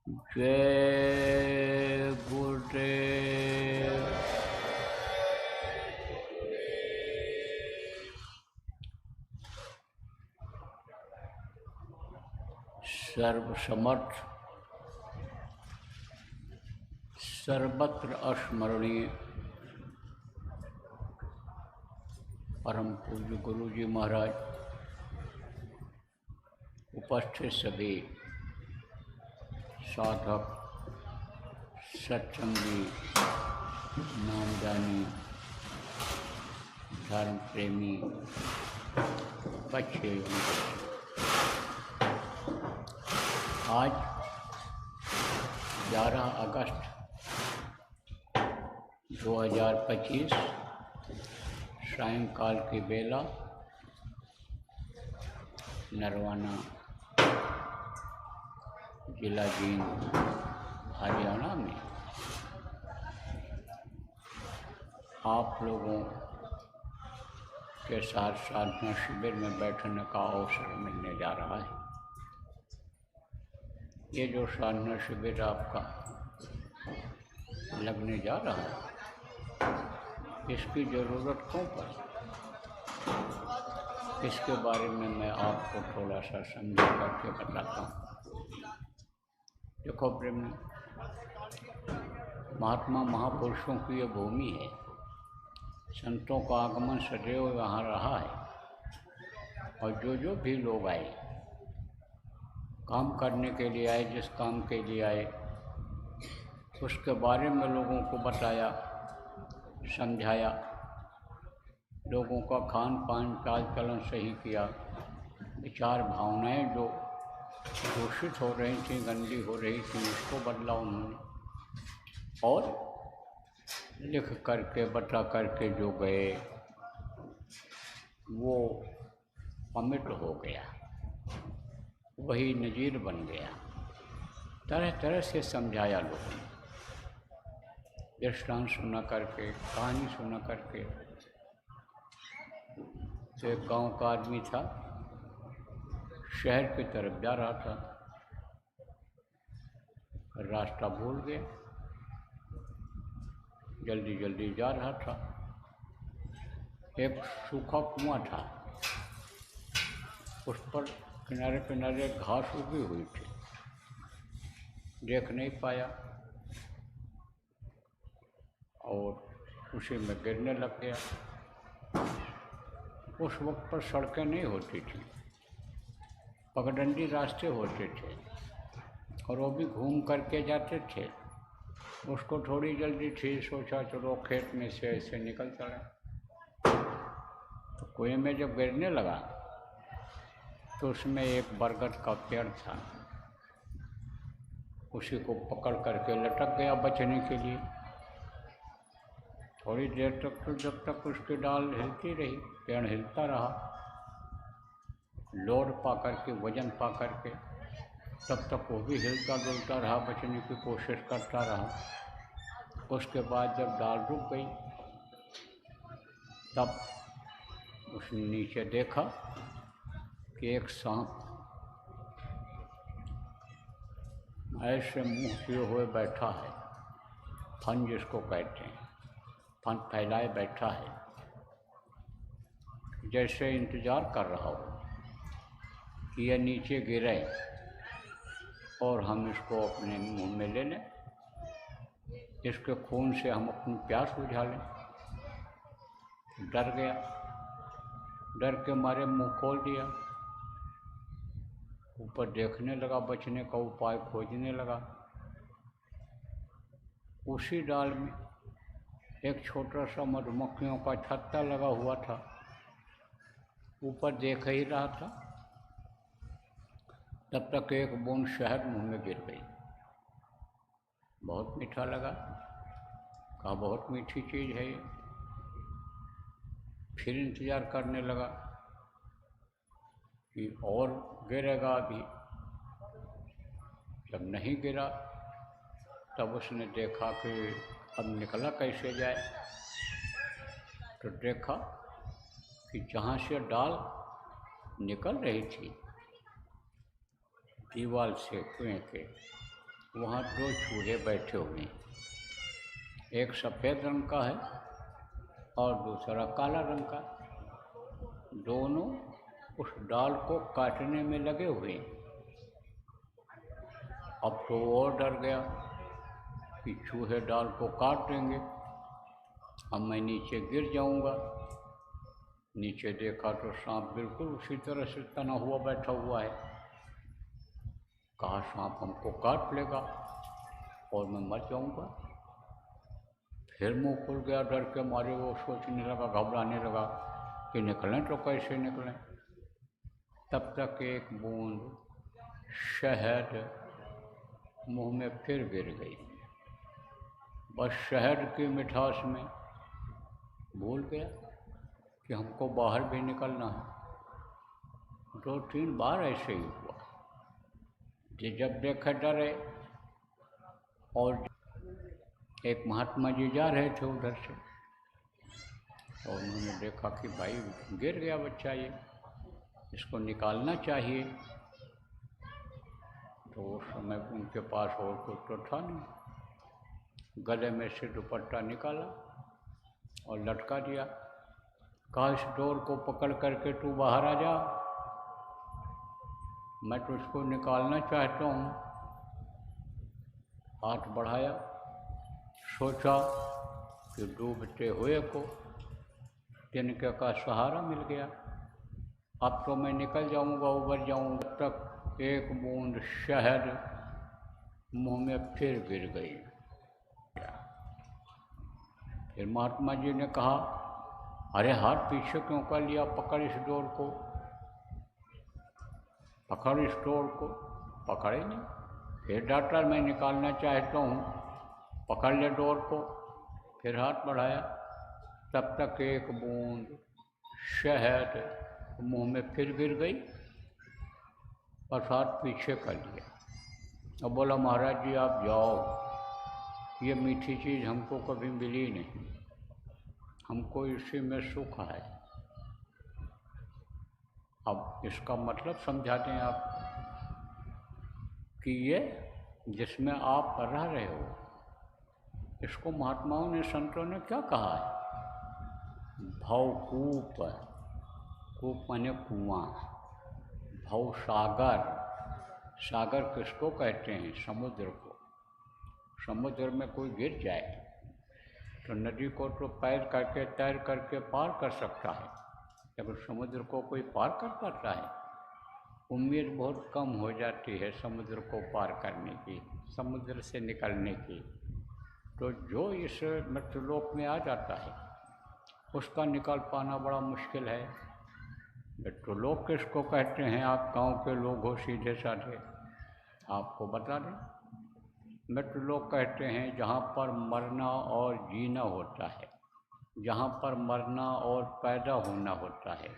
जय गुरुदेव। सर्वसमर्थ सर्वत्र अस्मरणीय परम पूज्य गुरु जी महाराज, उपस्थित सभी साधक, सत्संगी, नामदानी, धर्म प्रेमी बच्चे। आज 11 अगस्त 2025 सायंकाल की बेला नरवाना जिला जींद हरियाणा में आप लोगों के साथ साधना शिविर में बैठने का अवसर मिलने जा रहा है। ये जो साधना शिविर आपका लगने जा रहा है, इसकी ज़रूरत क्यों पड़ी, इसके बारे में मैं आपको थोड़ा सा समझा करके बताता हूँ। देखो प्रेम, महात्मा महापुरुषों की ये भूमि है। संतों का आगमन सदैव यहाँ रहा है और जो भी लोग आए, काम करने के लिए आए, जिस काम के लिए आए उसके बारे में लोगों को बताया, समझाया, लोगों का खान पान चाल चलन सही किया, विचार भावनाएं जो दूषित हो रही थी, गंदी हो रही थी, उसको बदला उन्होंने और लिख करके बता करके जो गए वो अमिट हो गया, वही नज़ीर बन गया। तरह तरह से समझाया लोगों ने, दृष्टांत सुना करके, कहानी सुना करके। तो एक गाँव का आदमी था, शहर की तरफ जा रहा था, रास्ता भूल गया, जल्दी जल्दी जा रहा था। एक सूखा कुआं था, उस पर किनारे किनारे घास उगी हुई थी, देख नहीं पाया और उसी में गिरने लग गया। उस वक्त पर सड़कें नहीं होती थी, पगडंडी रास्ते होते थे और वो भी घूम करके जाते थे। उसको थोड़ी जल्दी थी, सोचा चलो खेत में से ऐसे निकल चले। तो कुएं में जब गिरने लगा तो उसमें एक बरगद का पेड़ था, उसी को पकड़ करके लटक गया बचने के लिए। थोड़ी देर तक तो जब तक उसकी डाल हिलती रही, पेड़ हिलता रहा, लोड पा करके, वजन पा करके, तब तक वो भी हिलता डुलता रहा, बचने की कोशिश करता रहा। उसके बाद जब डाल रुक गई तब उसने नीचे देखा कि एक सांप ऐसे मुंह किए हुए बैठा है, फन जिसको कहते हैं, फन फैलाए बैठा है, जैसे इंतज़ार कर रहा हो कि यह नीचे गिरे और हम इसको अपने मुंह में ले लें, इसके खून से हम अपनी प्यास बुझा लें। डर गया, डर के मारे मुंह खोल दिया, ऊपर देखने लगा, बचने का उपाय खोजने लगा। उसी डाल में एक छोटा सा मधुमक्खियों का छत्ता लगा हुआ था, ऊपर देख ही रहा था। तब तक एक बूंद शहद मुंह में गिर गई, बहुत मीठा लगा, कहा बहुत मीठी चीज़ है ये। फिर इंतज़ार करने लगा कि और गिरेगा अभी। जब नहीं गिरा तब उसने देखा कि अब निकला कैसे जाए, तो देखा कि जहाँ से डाल निकल रही थी दीवार से कुएं के, वहाँ दो चूहे बैठे हुए हैं, एक सफ़ेद रंग का है और दूसरा काला रंग का। दोनों उस डाल को काटने में लगे हुए हैं। अब तो और डर गया कि चूहे डाल को काट देंगे, अब मैं नीचे गिर जाऊंगा। नीचे देखा तो सांप बिल्कुल उसी तरह से तना हुआ बैठा हुआ है। कहा सांप हमको काट लेगा और मैं मर जाऊंगा। फिर मुंह खुल गया, डर के मारे वो सोचने लगा, घबराने लगा कि निकलें तो कैसे निकलें। तब तक एक बूंद शहद मुंह में फिर गिर गई। बस शहद की मिठास में भूल गया कि हमको बाहर भी निकलना है। 2-3 बार ऐसे ही हुआ कि जब देखे डरे। और एक महात्मा जी जा रहे थे उधर से, और उन्होंने देखा कि भाई गिर गया बच्चा, ये इसको निकालना चाहिए। तो उस समय उनके पास और कुछ तो था नहीं। गले में से दुपट्टा निकाला और लटका दिया। कहा इस डोर को पकड़ करके तू बाहर आ जा, मैं तो इसको निकालना चाहता हूँ। हाथ बढ़ाया, सोचा कि डूबते हुए को तिनके का सहारा मिल गया, अब तो मैं निकल जाऊंगा, उबर जाऊंगा। तक एक बूंद शहद मुंह में फिर गिर गई। फिर महात्मा जी ने कहा, अरे हाथ पीछे क्यों कर लिया, पकड़ इस डोर को, पकड़ इस डोर को। पकड़े नहीं। फिर डॉक्टर मैं निकालना चाहता हूँ, पकड़ ले डोर को। फिर हाथ बढ़ाया, तब तक एक बूंद शहद मुंह में फिर गिर गई और हाथ पीछे कर लिया। अब बोला महाराज जी आप जाओ, ये मीठी चीज़ हमको कभी मिली नहीं, हमको इसी में सुख है। अब इसका मतलब समझा दें आप कि ये जिसमें आप रह रहे हो, इसको महात्माओं ने, संतों ने क्या कहा है? भवकूप, कूप माने कुआं, भव सागर। सागर किसको कहते हैं? समुद्र को। समुद्र में कोई गिर जाए तो नदी को तो पैर करके, तैर करके पार कर सकता है, लेकिन समुद्र को कोई पार कर पाता है? उम्मीद बहुत कम हो जाती है समुद्र को पार करने की, समुद्र से निकलने की। तो जो इस मृत्युलोक में आ जाता है उसका निकाल पाना बड़ा मुश्किल है। मृत्युलोक किसको कहते हैं? आप गांव के लोग हो सीधे साधे, आपको बता दें। मृत्युलोक कहते हैं जहाँ पर मरना और जीना होता है, जहाँ पर मरना और पैदा होना होता है।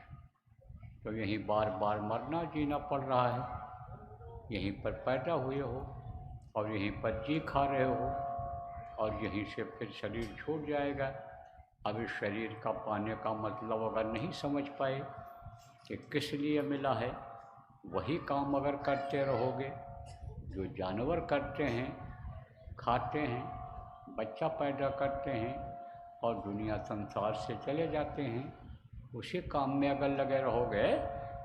तो यहीं बार बार मरना जीना पड़ रहा है, यहीं पर पैदा हुए हो और यहीं पर जी खा रहे हो, और यहीं से फिर शरीर छूट जाएगा। अब इस शरीर का पाने का मतलब अगर नहीं समझ पाए कि किस लिए मिला है, वही काम अगर करते रहोगे जो जानवर करते हैं, खाते हैं, बच्चा पैदा करते हैं और दुनिया संसार से चले जाते हैं, उसी काम में अगर लगे रहोगे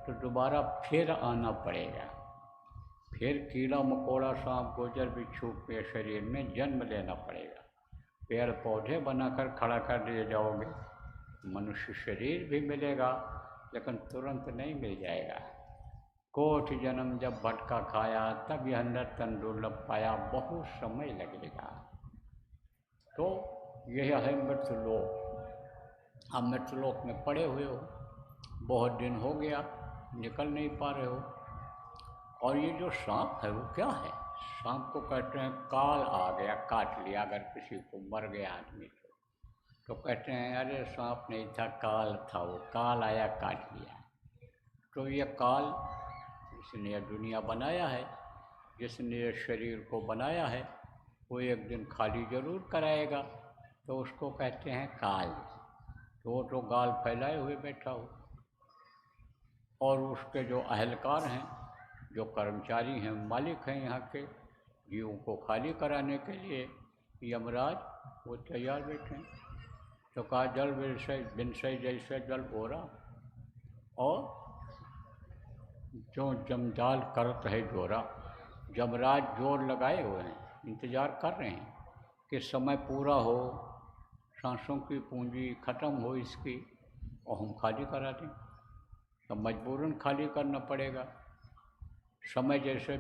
तो दोबारा फिर आना पड़ेगा। फिर कीड़ा मकोड़ा सांप गोजर बिच्छू के शरीर में जन्म लेना पड़ेगा। पेड़ पौधे बनाकर खड़ा कर दिए जाओगे, मनुष्य शरीर भी मिलेगा लेकिन तुरंत नहीं मिल जाएगा। कोटि जन्म जब भटका खाया, तब यह नर्तन दुर्लभ पाया, बहुत समय लगेगा। तो यह है मृत्युलोक। आप मृत्युलोक में पड़े हुए हो, बहुत दिन हो गया, निकल नहीं पा रहे हो। और ये जो सांप है वो क्या है? सांप को कहते हैं काल आ गया, काट लिया। अगर किसी को मर गया आदमी तो कहते हैं अरे सांप नहीं था, काल था, वो काल आया काट लिया। तो ये काल जिसने यह दुनिया बनाया है, जिसने ये शरीर को बनाया है, वो एक दिन खाली जरूर कराएगा, तो उसको कहते हैं काल। तो वो तो गाल फैलाए हुए बैठा हो, और उसके जो अहलकार हैं, जो कर्मचारी हैं, मालिक हैं यहाँ के, जीवों को खाली कराने के लिए यमराज वो तैयार बैठे हैं। तो कहा जल बिनसई जैसे जल ओरा, और जो जमजाल करत है जोरा। यमराज जोर लगाए हुए हैं, इंतज़ार कर रहे हैं कि समय पूरा हो, सांसों की पूंजी ख़त्म हो इसकी, और हम खाली करा दें। तो मजबूरन खाली करना पड़ेगा। समय जैसे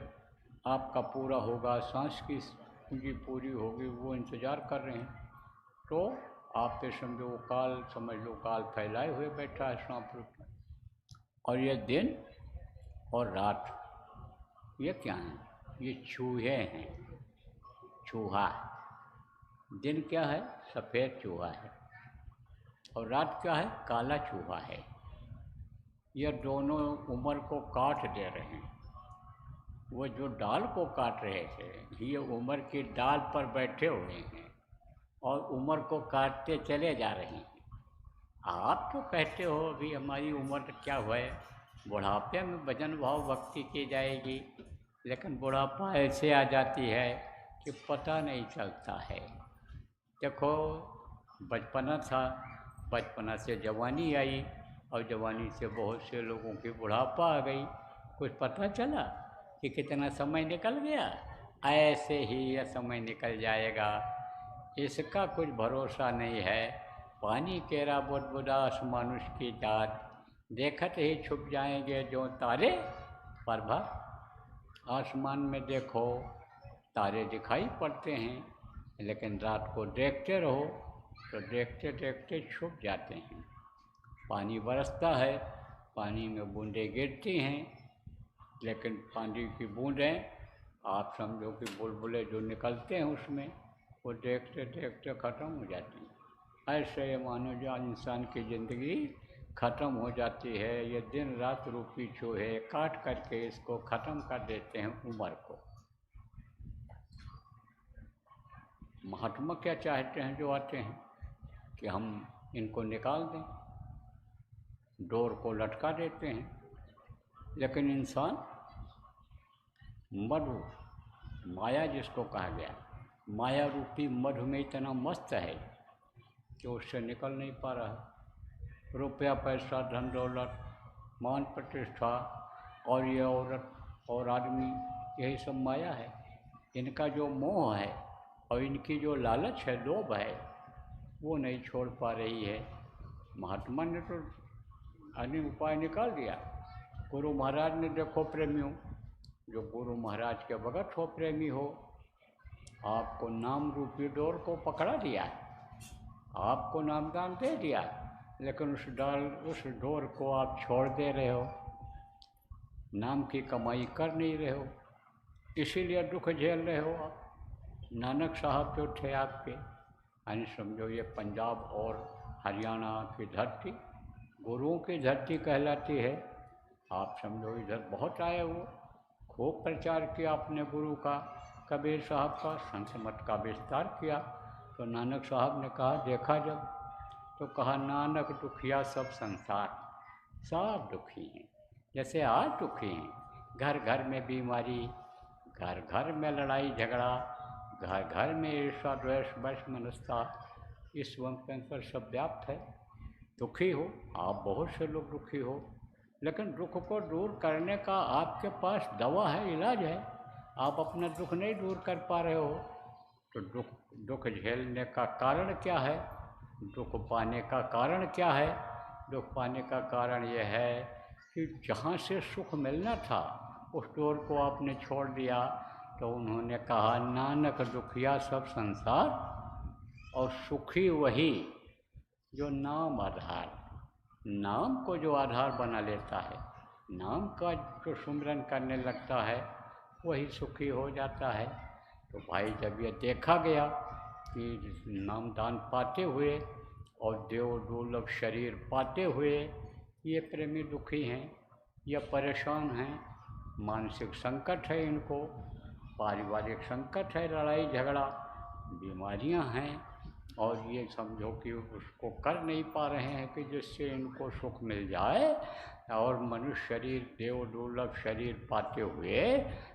आपका पूरा होगा, सांस की पूंजी पूरी होगी, वो इंतज़ार कर रहे हैं। तो आप पे समझो काल, समझ लो काल फैलाए हुए बैठा है सांप रूप में। और ये दिन और रात ये क्या है? ये चूहे हैं, चूहा। दिन क्या है? सफ़ेद चूहा है, और रात क्या है? काला चूहा है। ये दोनों उमर को काट दे रहे हैं। वो जो डाल को काट रहे थे, ये उमर की डाल पर बैठे हुए हैं और उमर को काटते चले जा रहे हैं। आप तो कहते हो अभी हमारी उम्र क्या हुआ है, बुढ़ापे में भजन भाव भक्ति की जाएगी, लेकिन बुढ़ापा ऐसे आ जाती है कि पता नहीं चलता है। देखो, बचपना था, बचपना से जवानी आई, और जवानी से बहुत से लोगों की बुढ़ापा आ गई। कुछ पता चला कि कितना समय निकल गया? ऐसे ही यह समय निकल जाएगा, इसका कुछ भरोसा नहीं है। पानी केरा बुदबुदास मानुष की जात, देखत ही छुप जाएंगे जो तारे प्रभा। आसमान में देखो तारे दिखाई पड़ते हैं, लेकिन रात को देखते रहो तो देखते देखते छुप जाते हैं। पानी बरसता है, पानी में बूंदें गिरती हैं, लेकिन पानी की बूंदें आप समझो कि बुलबुले जो निकलते हैं उसमें, वो देखते देखते ख़त्म हो जाती हैं। ऐसे ये मानो जो इंसान की ज़िंदगी ख़त्म हो जाती है। ये दिन रात रूपी चूहे काट करके इसको ख़त्म कर देते हैं उम्र को। महात्मा क्या चाहते हैं जो आते हैं कि हम इनको निकाल दें, डोर को लटका देते हैं। लेकिन इंसान मधु, माया जिसको कहा गया, माया रूपी मधु में इतना मस्त है कि उससे निकल नहीं पा रहा। रुपया पैसा धन दौलत मान प्रतिष्ठा और ये औरत और आदमी, यही सब माया है। इनका जो मोह है और इनकी जो लालच है, लोभ है, वो नहीं छोड़ पा रही है। महात्मा ने तो अन्य उपाय निकाल दिया। गुरु महाराज ने देखो प्रेमियों, जो गुरु महाराज के भगत हो, प्रेमी हो, आपको नाम रूपी डोर को पकड़ा दिया, आपको नामदान दे दिया, लेकिन उस डोर को आप छोड़ दे रहे हो, नाम की कमाई कर नहीं रहे हो, इसीलिए दुख झेल रहे हो आप। नानक साहब जो थे आपके, यानी समझो ये पंजाब और हरियाणा की धरती गुरुओं की धरती कहलाती है। आप समझो इधर बहुत आए हो, खूब प्रचार किया आपने गुरु का, कबीर साहब का, संत मत का विस्तार किया। तो नानक साहब ने कहा, देखा जब, तो कहा नानक दुखिया सब संसार, सब दुखी हैं, जैसे आज दुखी हैं। घर घर में बीमारी, घर घर में लड़ाई झगड़ा, घर घर में ईर्ष्या द्वेष वश मनस्ता, इस वंश पर सब व्याप्त है। दुखी हो आप, बहुत से लोग दुखी हो, लेकिन दुख को दूर करने का आपके पास दवा है, इलाज है। आप अपना दुख नहीं दूर कर पा रहे हो, तो दुख झेलने का कारण क्या है? दुख पाने का कारण क्या है? दुख पाने का कारण यह है कि जहाँ से सुख मिलना था उस डोर को आपने छोड़ दिया। तो उन्होंने कहा नानक दुखिया सब संसार, और सुखी वही जो नाम आधार, नाम को जो आधार बना लेता है, नाम का जो सुमिरन करने लगता है, वही सुखी हो जाता है। तो भाई जब ये देखा गया कि नामदान पाते हुए और देव दुर्लभ शरीर पाते हुए ये प्रेमी दुखी हैं, ये परेशान हैं, मानसिक संकट है इनको, पारिवारिक संकट है, लड़ाई झगड़ा, बीमारियां हैं, और ये समझो कि उसको कर नहीं पा रहे हैं कि जिससे इनको सुख मिल जाए, और मनुष्य शरीर, देव दुर्लभ शरीर पाते हुए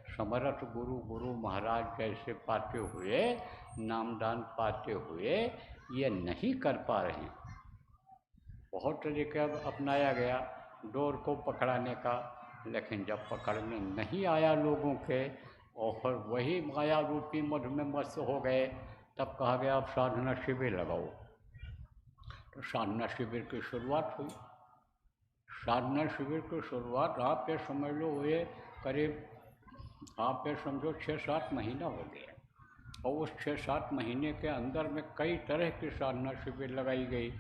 समर्थ गुरु गुरु महाराज जैसे पाते हुए, नामदान पाते हुए ये नहीं कर पा रहे हैं। बहुत तरीका अपनाया गया डोर को पकड़ाने का, लेकिन जब पकड़ में नहीं आया लोगों के और फिर वही माया रूपी मध में मस्त हो गए, तब कहा गया अब साधना शिविर लगाओ। तो साधना शिविर की शुरुआत हुई। साधना शिविर की शुरुआत आप ये समझ लो हुए करीब, आप ये समझो 6-7 महीना हो गया। और उस 6-7 महीने के अंदर में कई तरह की साधना शिविर लगाई गई।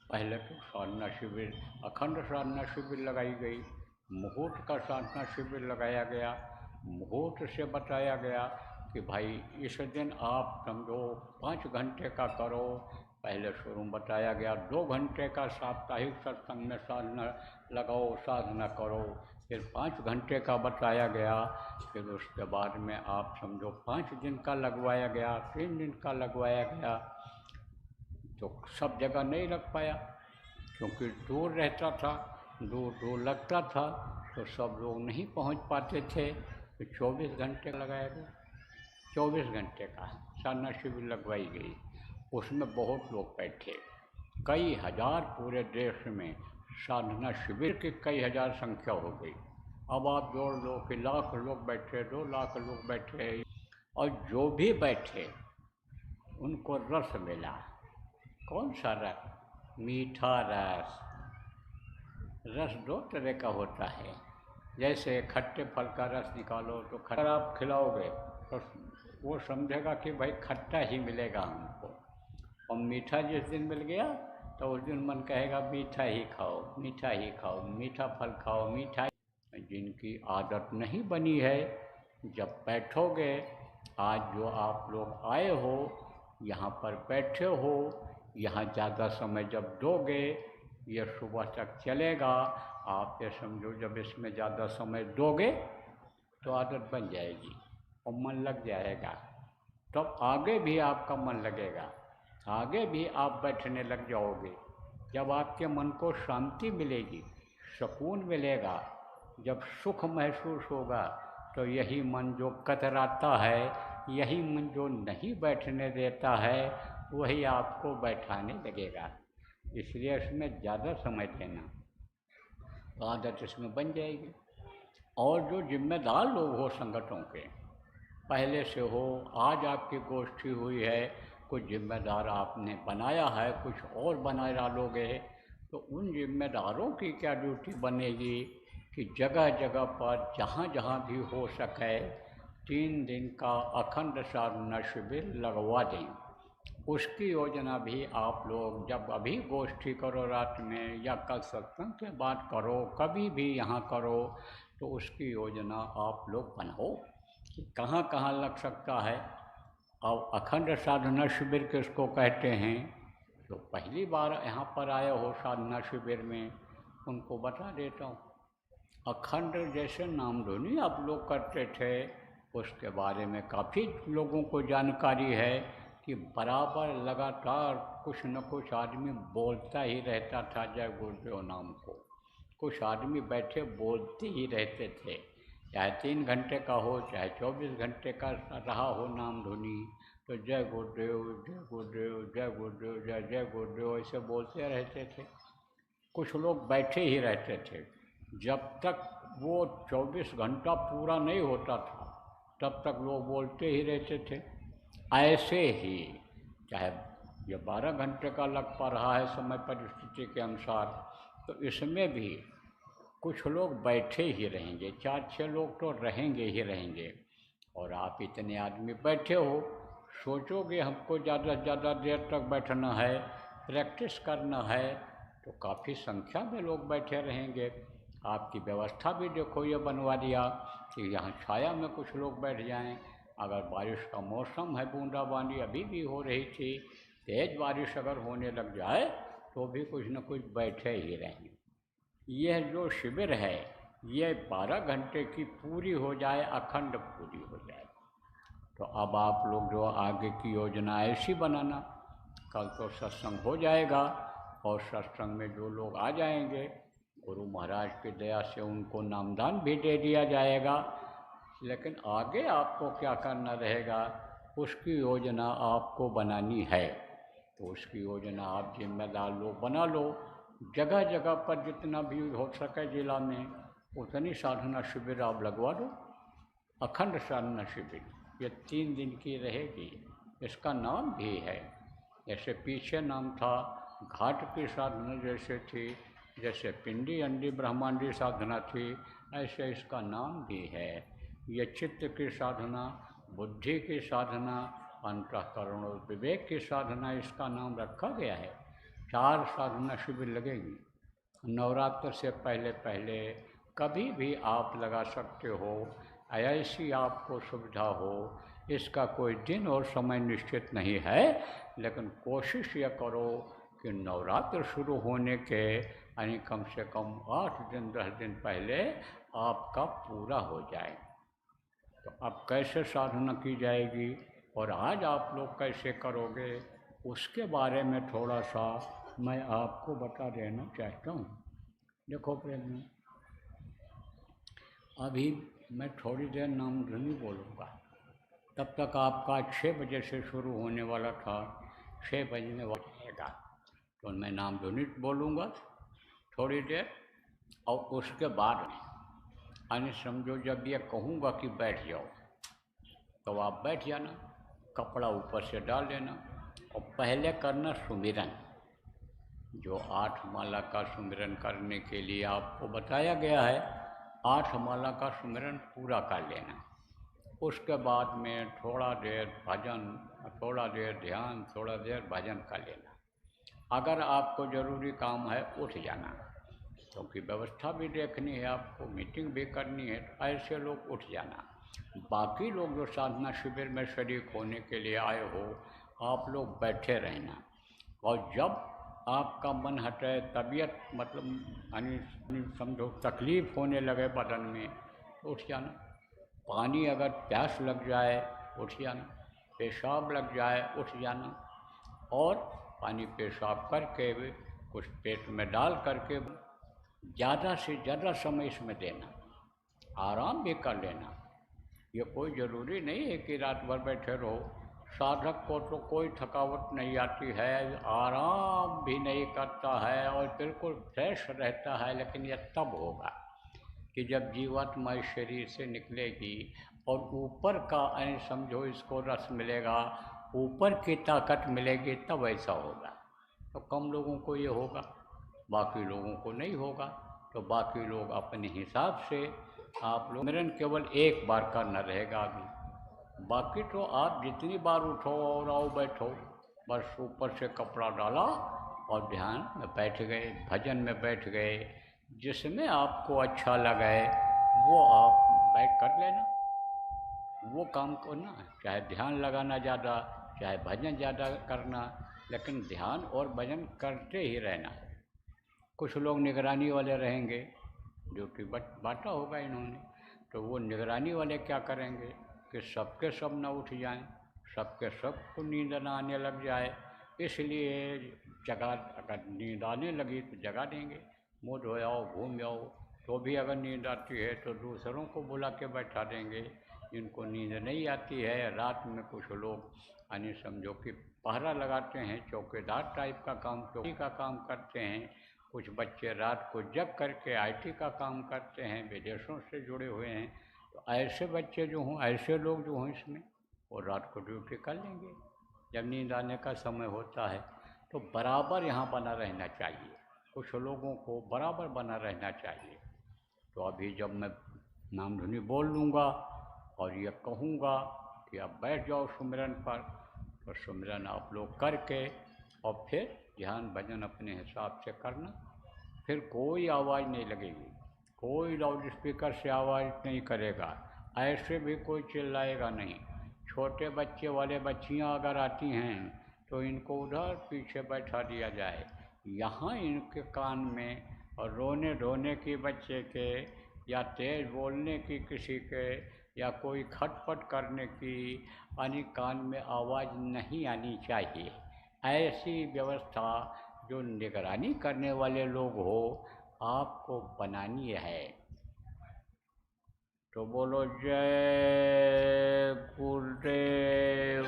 पहले तो साधना शिविर, अखंड साधना शिविर लगाई गई, मुहूर्त का साधना शिविर लगाया गया। मुहूर्त से बताया गया कि भाई इस दिन आप समझो 5 घंटे का करो। पहले शुरू में बताया गया 2 घंटे का साप्ताहिक सत्संग में साधना लगाओ, साधना करो। फिर 5 घंटे का बताया गया। फिर उसके बाद में आप समझो 5 दिन का लगवाया गया, 3 दिन का लगवाया गया। तो सब जगह नहीं लग पाया क्योंकि दूर रहता था, दूर दूर लगता था, तो सब लोग नहीं पहुंच पाते थे। तो 24 घंटे लगाया गया। 24 घंटे का साधना शिविर लगवाई गई। उसमें बहुत लोग बैठे, कई हजार पूरे देश में साधना शिविर की कई हजार संख्या हो गई। अब आप जोड़ लो कि लाख लोग बैठे, 2 लाख लोग बैठे, और जो भी बैठे उनको रस मिला। कौन सा रस? मीठा रस। रस 2 तरह का होता है। जैसे खट्टे फल का रस निकालो तो खट्टा आप खिलाओगे तो वो समझेगा कि भाई खट्टा ही मिलेगा हमको, और मीठा जिस दिन मिल गया तो उस दिन मन कहेगा मीठा ही खाओ, मीठा ही खाओ, मीठा फल खाओ, मीठा। जिनकी आदत नहीं बनी है, जब बैठोगे, आज जो आप लोग आए हो यहाँ पर बैठे हो, यहाँ ज़्यादा समय जब दोगे, ये सुबह तक चलेगा। आप ये समझो जब इसमें ज़्यादा समय दोगे तो आदत बन जाएगी और मन लग जाएगा। तब आगे भी आपका मन लगेगा, आगे भी आप बैठने लग जाओगे। जब आपके मन को शांति मिलेगी, सुकून मिलेगा, जब सुख महसूस होगा, तो यही मन जो कतराता है, यही मन जो नहीं बैठने देता है, वही आपको बैठाने लगेगा। इसलिए इसमें ज़्यादा समय देना, तो आदत इसमें बन जाएगी। और जो जिम्मेदार लोग हो संगठनों के, पहले से हो, आज आपकी गोष्ठी हुई है, कुछ जिम्मेदार आपने बनाया है, कुछ और बना डालोगे, तो उन जिम्मेदारों की क्या ड्यूटी बनेगी कि जगह जगह पर जहाँ जहाँ भी हो सके 3 दिन का अखंड साधना शिविर लगवा दें। उसकी योजना भी आप लोग जब अभी गोष्ठी करो रात में, या कल सत्संग के बाद करो, कभी भी यहाँ करो, तो उसकी योजना आप लोग बनाओ कि कहाँ कहाँ लग सकता है। और अखंड साधना शिविर किसको कहते हैं? जो पहली बार यहाँ पर आए हो साधना शिविर में, उनको बता देता हूँ। अखंड जैसे नामधुनी आप लोग करते थे, उसके बारे में काफ़ी लोगों को जानकारी है कि बराबर लगातार कुछ न कुछ आदमी बोलता ही रहता था जय गुरुदेव नाम को। कुछ आदमी बैठे बोलते ही रहते थे, चाहे 3 घंटे का हो, चाहे 24 घंटे का रहा हो नाम धुनी, तो जय गुरुदेव, जय गुरुदेव, जय गुरुदेव, जय जय गुरुदेव, ऐसे बोलते रहते थे। कुछ लोग बैठे ही रहते थे जब तक वो 24 घंटा पूरा नहीं होता था, तब तक लोग बोलते ही रहते थे। ऐसे ही चाहे ये 12 घंटे का लग पा रहा है समय परिस्थिति के अनुसार, तो इसमें भी कुछ लोग बैठे ही रहेंगे, 4-6 लोग तो रहेंगे ही रहेंगे। और आप इतने आदमी बैठे हो, सोचोगे हमको ज़्यादा से ज़्यादा देर तक बैठना है, प्रैक्टिस करना है, तो काफ़ी संख्या में लोग बैठे रहेंगे। आपकी व्यवस्था भी देखो ये बनवा दिया कि यहाँ छाया में कुछ लोग बैठ जाएं। अगर बारिश का मौसम है, बूंदाबांदी अभी भी हो रही थी, तेज़ बारिश अगर होने लग जाए तो भी कुछ न कुछ बैठे ही रहेंगे। यह जो शिविर है, ये 12 घंटे की पूरी हो जाए, अखंड पूरी हो जाए। तो अब आप लोग जो आगे की योजना ऐसी बनाना, कल तो सत्संग हो जाएगा और सत्संग में जो लोग आ जाएंगे, गुरु महाराज की दया से उनको नामदान भी दे दिया जाएगा। लेकिन आगे आपको क्या करना रहेगा उसकी योजना आपको बनानी है। तो उसकी योजना आप जिम्मेदार लोग बना लो। जगह जगह पर जितना भी हो सके जिला में उतनी साधना शिविर आप लगवा दो। अखंड साधना शिविर ये 3 दिन की रहेगी। इसका नाम भी है, जैसे पीछे नाम था घाट की साधना जैसे थी, जैसे पिंडी अंडी ब्रह्मांडी साधना थी, ऐसे इसका नाम भी है। ये चित्त की साधना, बुद्धि की साधना, अंतःकरण और विवेक की साधना इसका नाम रखा गया है। 4 साधना शिविर लगेगी। नवरात्र से पहले पहले कभी भी आप लगा सकते हो, ऐसी आपको सुविधा हो। इसका कोई दिन और समय निश्चित नहीं है, लेकिन कोशिश यह करो कि नवरात्र शुरू होने के यानी कम से कम 8 दिन 10 दिन पहले आपका पूरा हो जाए। तो अब कैसे साधना की जाएगी और आज आप लोग कैसे करोगे उसके बारे में थोड़ा सा मैं आपको बता देना चाहता हूँ। देखो प्रेम, अभी मैं थोड़ी देर नाम धुनी बोलूँगा, तब तक आपका 6 बजे से शुरू होने वाला था, 6 बजने वाला जाएगा। तो मैं नाम धुनी बोलूँगा थोड़ी देर, और उसके बाद यानी समझो जब ये कहूँगा कि बैठ जाओ तो आप बैठ जाना, कपड़ा ऊपर से डाल लेना और पहले करना सुमिरन। जो 8 माला का सुमिरन करने के लिए आपको बताया गया है, 8 माला का सुमिरन पूरा कर लेना। उसके बाद में थोड़ा देर भजन, थोड़ा देर ध्यान, थोड़ा देर भजन कर लेना। अगर आपको ज़रूरी काम है उठ जाना, क्योंकि व्यवस्था भी देखनी है, आपको मीटिंग भी करनी है, तो ऐसे लोग उठ जाना। बाकी लोग जो साधना शिविर में शरीक होने के लिए आए हो, आप लोग बैठे रहना। और जब आपका मन हटे, तबीयत मतलब यानी समझो तकलीफ़ होने लगे बदन में, तो उठ जाना। पानी अगर प्यास लग जाए उठ जाना, पेशाब लग जाए उठ जाना, और पानी पेशाब करके कुछ पेट में डाल करके ज़्यादा से ज़्यादा समय इसमें देना, आराम भी कर लेना। ये कोई ज़रूरी नहीं है कि रात भर बैठे रहो। साधक को तो कोई थकावट नहीं आती है, आराम भी नहीं करता है और बिल्कुल फ्रेश रहता है। लेकिन यह तब होगा कि जब जीवात्मा इस शरीर से निकलेगी और ऊपर का यानी समझो इसको रस मिलेगा, ऊपर की ताकत मिलेगी, तब ऐसा होगा। तो कम लोगों को ये होगा, बाकी लोगों को नहीं होगा। तो बाकी लोग अपने हिसाब से, आप लोग स्मरण केवल एक बार करना रहेगा अभी। बाकी तो आप जितनी बार उठो और आओ बैठो, बस ऊपर से कपड़ा डाला और ध्यान में बैठ गए, भजन में बैठ गए। जिसमें आपको अच्छा लगे वो आप बैठ कर लेना, वो काम करना, चाहे ध्यान लगाना ज़्यादा, चाहे भजन ज़्यादा करना, लेकिन ध्यान और भजन करते ही रहना है। कुछ लोग निगरानी वाले रहेंगे, ड्यूटी बांटा होगा इन्होंने, तो वो निगरानी वाले क्या करेंगे कि सबके सब न उठ जाएं, सबके सब को नींद न आने लग जाए। इसलिए जगा, अगर नींद आने लगी तो जगा देंगे, मुँह धो आओ, घूम आओ। तो भी अगर नींद आती है तो दूसरों को बुला के बैठा देंगे। जिनको नींद नहीं आती है, रात में कुछ लोग यानी समझो कि पहरा लगाते हैं, चौकीदार टाइप का काम, चौकी का काम करते हैं। कुछ बच्चे रात को जग करके आईटी का काम करते हैं, विदेशों से जुड़े हुए हैं। तो ऐसे बच्चे जो हों, ऐसे लोग जो हों इसमें, वो रात को ड्यूटी कर लेंगे। जब नींद आने का समय होता है तो बराबर यहाँ बना रहना चाहिए, कुछ लोगों को बराबर बना रहना चाहिए। तो अभी जब मैं नाम धुनी बोल लूँगा और ये कहूँगा कि आप बैठ जाओ सुमिरन पर, तो सुमिरन आप लोग करके और फिर ध्यान भजन अपने हिसाब से करना। फिर कोई आवाज़ नहीं लगेगी, कोई लाउड स्पीकर से आवाज़ नहीं करेगा, ऐसे भी कोई चिल्लाएगा नहीं। छोटे बच्चे वाले बच्चियाँ अगर आती हैं तो इनको उधर पीछे बैठा दिया जाए। यहाँ इनके कान में और रोने धोने की बच्चे के, या तेज़ बोलने की किसी के, या कोई खटपट करने की यानी कान में आवाज़ नहीं आनी चाहिए। ऐसी व्यवस्था जो निगरानी करने वाले लोग हो आपको बनानी है। तो बोलो जय गुरुदेव